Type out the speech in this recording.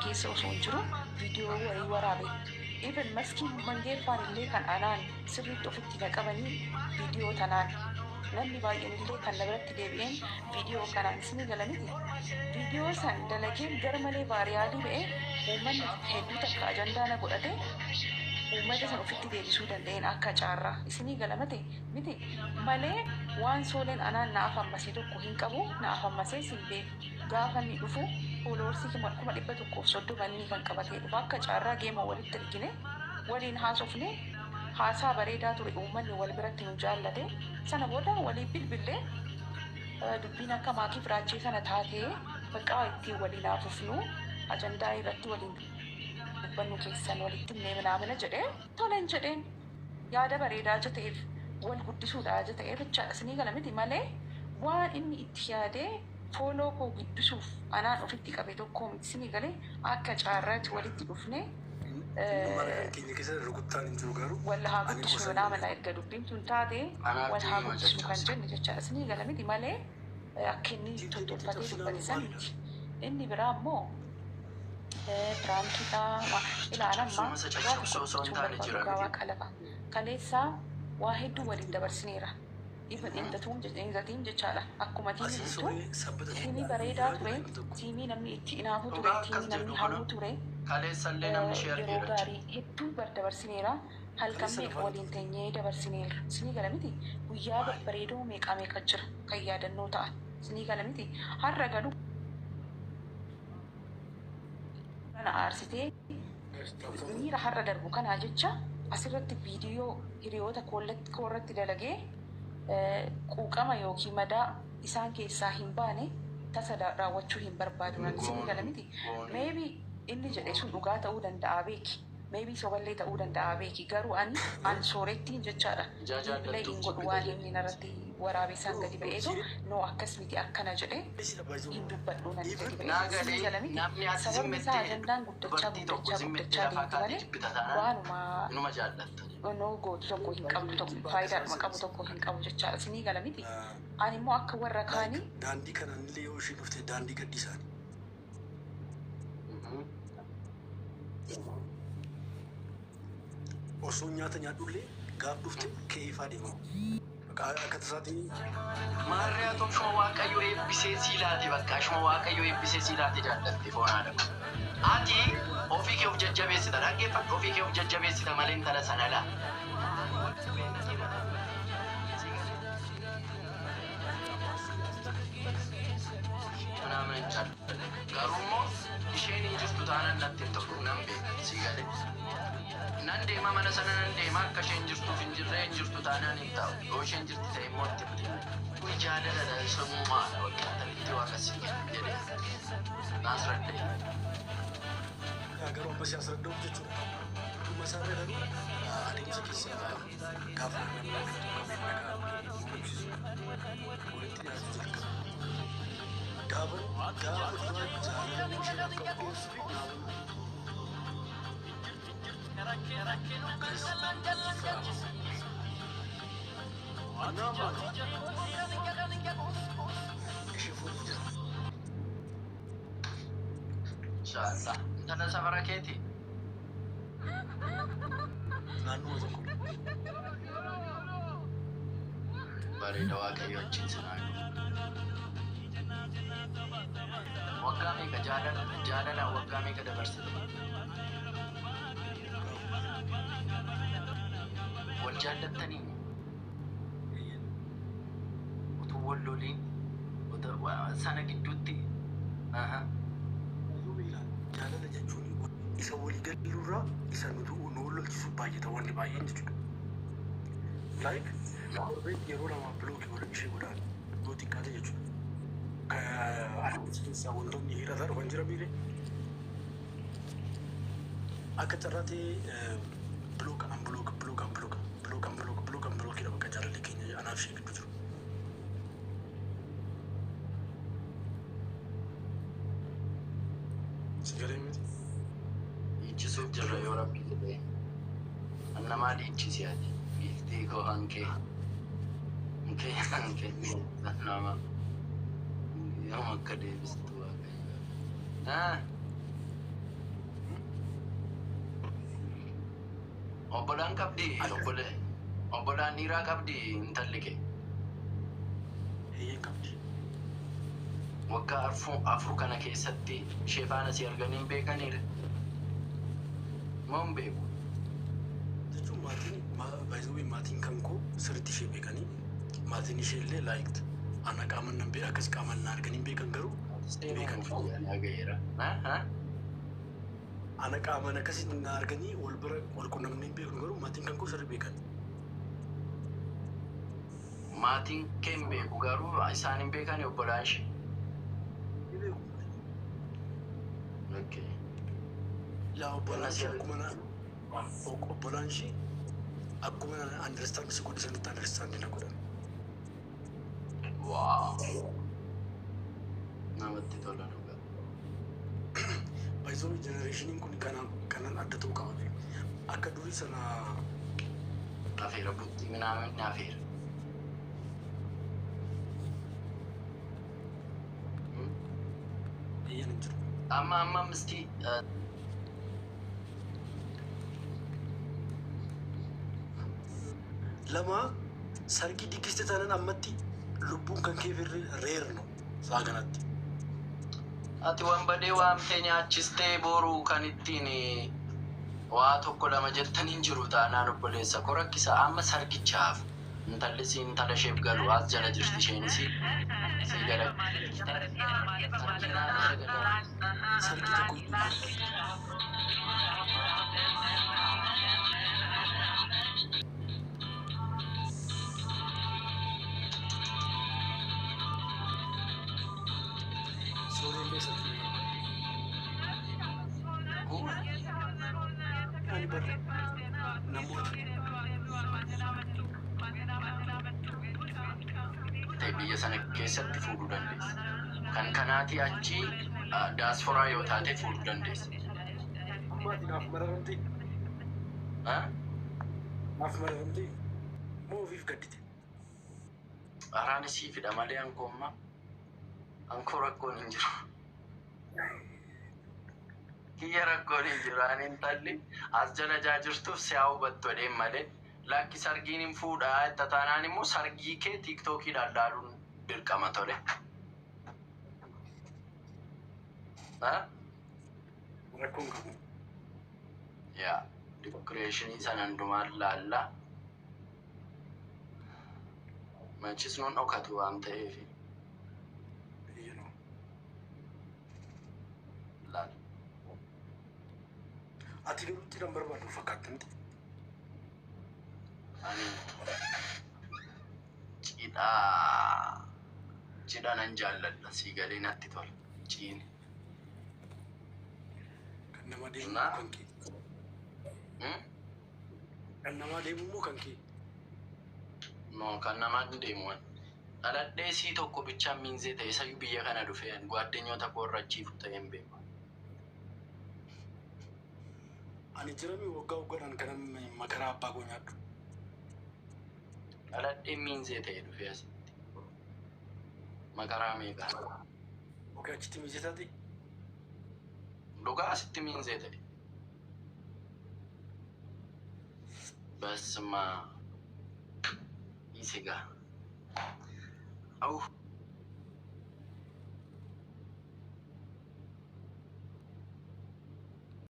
keessa osoo hin jiru viidiyoo wayii waraabe. Even maskii mangeeffaan illee kan anaan sirriitti ofitti naqabanii viidiyoo tanaan namni baay'een illee kan na biratti deebi'een viidiyoo kanaan isinii galamiti. Viidiyoo san dalageen gara malee baariyaalii ba'ee uummanni hedduu takka ajandaa na godhate uummata san ofitti deebisuu danda'een akka caarraa isinii galamate miti malee waan sooleen anaan naaf ammasee tokko hin qabu naaf ammasee sin beeku gaafa inni dhufu fuuloorsii 1,130 kan qabatee dhufu akka caarraa geema walitti argine waliin haasofne haasaa bareedaa ture uummanni wal biratti nu jaallate sana booda walii bilbilee dubbiin akka maakii firaachee sana taatee maqaa ittiin waliin haafufnu ajandaa irratti waliin dubbannu keessan walitti meemnaamina jedhee toleen jedheen yaada bareedaa ta'eef wal guddisuudha ta'eef jechaadha isinii galamiti malee waan inni itti yaadee fooloo koo guddisuuf anaan ofitti qabe tokko isinii galee akka caarraatti walitti dhufne wal haa guddisuu naamala erga dubbiin tun taate wal haa guddisuu kan jenne jechaadha isinii galamiti malee akka inni tottolfatee dubbatisan miti. Inni biraa immoo Piraankiidhaa ilaalammaa waa qalaba kaleessaa waa hedduu waliin dabarsineera. Even intatiin jechaadha akkuma tiimiin tiimii bareedaa ture tiimii namni itti inaafu ture tiimii namni hawwu ture yeroo gaarii hedduu dabarsineera halkan meeqa waliin teenyee dabarsineera isinii galamiti guyyaa babbareedoo meeqa jira kan yaadannoo ta'a isinii galamiti har'a galu kana aarsitee miira har'a darbu kanaa jecha asirratti viidiyoo hiriyoota koorratti dalagee quuqama yookiin madaa isaan keessaa hin baane tasa raawwachuu hin barbaadu isinii galamiti maybe inni jedhe sun dhugaa ta'uu danda'a beeki maybe soballee ta'uu danda'a beeki garuu ani soorettiin jechaadha bilbilee hin godhu waan inni narratti waraabee isaan gadi ba'eetu noo akkas miti akkana jedhe hin dubbadhu nan gadi ba'ee isinii galamiti sababni isaa ajandaan guddachaa deemtu malee waanuma noo gootu tokko hin qabdu tokko faayidaadhuma qabu tokko hin qabu jechaadha isinii galamiti ani immoo akka warra kaanii daandii kanaan illee yoo isheen dhuftee daandii gadhiisaani. Osoo nyaata nyaadhullee gaaf dhufte keeyfaa deema. Akka tasaatiin maarree haa tokko waaqayyo eebbisee siilaati bakka ashuma waaqayyo eebbisee siilaati jaallatte foon haadha. Ati ofii kee of jajjabeessita dhaggeeffadhu ofii kee of jajjabeessita malee intala sana laa. Garuu immoo isheen hin jirtu taanaan natti hin tokko nan beekti si galee. Nan deema mana sana nan deema akka isheen jirtuuf hin jirtu taanaan hin ta'u. Yoo isheen jirti ta'e immoo itti fudhate. Kun jaalala sammumaadha waggaa itti waaqa si jedhee naas raddee. Garuu abbas asirratti jechuudha. Dhuma isaarra garuu adeemsa keessa gaafa Inshallah, intala safara keeti. naannoo tokko bareeda waaqayyo wajjin sinaa. Waggaa meeqa jaalala waggaa meeqa dabarsite? Wal jaallattanii utuu wal loliin sana gidduutti jaalala jechuun isa walii galuurraa isa nutu nu lolchisu baay'ata wanni baay'een jechuudha. Like yeroo lama bilookii godhan ishee godhaan yoo xiqqaate jechuudha. Alamti keessaa wantoonni hidhataa dhufan jira miire akka carraatee bilookii bakka jaalalli keenya anaaf ishee gidduu jiru. Sigalee miti. Ichisuuf jirra yoo rabbi jedhee annamaa dhiichisi ati biiftii koo hankee nama yoo akka deebistu waaqayyo. Obbolaan qabdi obbolaan dhiiraa qabdi intalli kee. Eeyyee qabdi. Waggaa afur kana keessatti ishee faana si arganii hin beekaniire. Moo hin beeku? Jechuun maatiin kan koo sirriitti ishee beekanii maatiin ishee illee laayikti. Ana qaaman nan beeka akkas qaaman na arganii hin beekan garuu beekan. Ana qaaman akkasitti na arganii wal qunnamnee hin beeknu garuu maatiin kan koo sirrii beekan. Maatiin kee hin beeku garuu isaan hin beekani obbolaan ishee. Okay. Yaa obbolaan ishee akkuma understand si godhisanitti understand na godhan. Wow. Namatti tola dhugaa. Baay'isoo jenereeshiniin kun kanan adda ta'uu qaba. Akka durii sana Afeera buttii minaamin afeera. eeyyan hin jiru. Amma misti Lama sargii diggiste tanan ammatti lubbuun kan kee reerno saa kanatti. ati waan badee waamtee nyaachistee boruu kan ittiin waa tokko lama jettaniin jiru taanaan obboleessa koo rakkisa amma sargichaaf intalli si intala isheef galu as jala jirti isheen si gala. Sargii tokko soorollee sargii ani barre namoota biyya sana keessatti fuudhuu dandeessa. Kan kanaati achi diasporaa yoo taate fuudhuu dandeessa. ammaati naaf mararamtee moo ofiif gaddite. Araan siifidha malee ankoomma ankoo rakkoon hin jiru. Kiyya rakkoon hin jiru. Ani intalli as jala jaajirtuuf si haa hubattu edheen malee lakki sargiin hin fuudhaa itti taanaan immoo sargii kee tiiktookiidhaan laaluun dirqama tole. Rakkoon qabu. Yaa dikoreeshinii sana hundumaan laallaa. Machis nuun dhokatu waan ta'eef Eeyyanoo. laalla. Ati garuutti kan barbaadu fakkaattanti. Ani cidha nan jaalladha sii galee natti tola ciini. Kan nama deemu Naa? kan kee. Kan namaa deemu moo kan kee. No kan namaa hin deemuun dhaladhee sii tokko bichaan miinzee ta'e sayyuu biyya kana dhufeen gwaaddenyoota koo irrachiifu ta'een beeku. Ani jirami waggaa waggaadhaan kanan makaraa abbaa koo nyaadhu. Dhaladhee miinzee ta'e dhufee asitti makaraa meeqa Ogaa achitti mijetaa ta'e. dhugaa asitti miinzee ta'e. Basma isiga. Au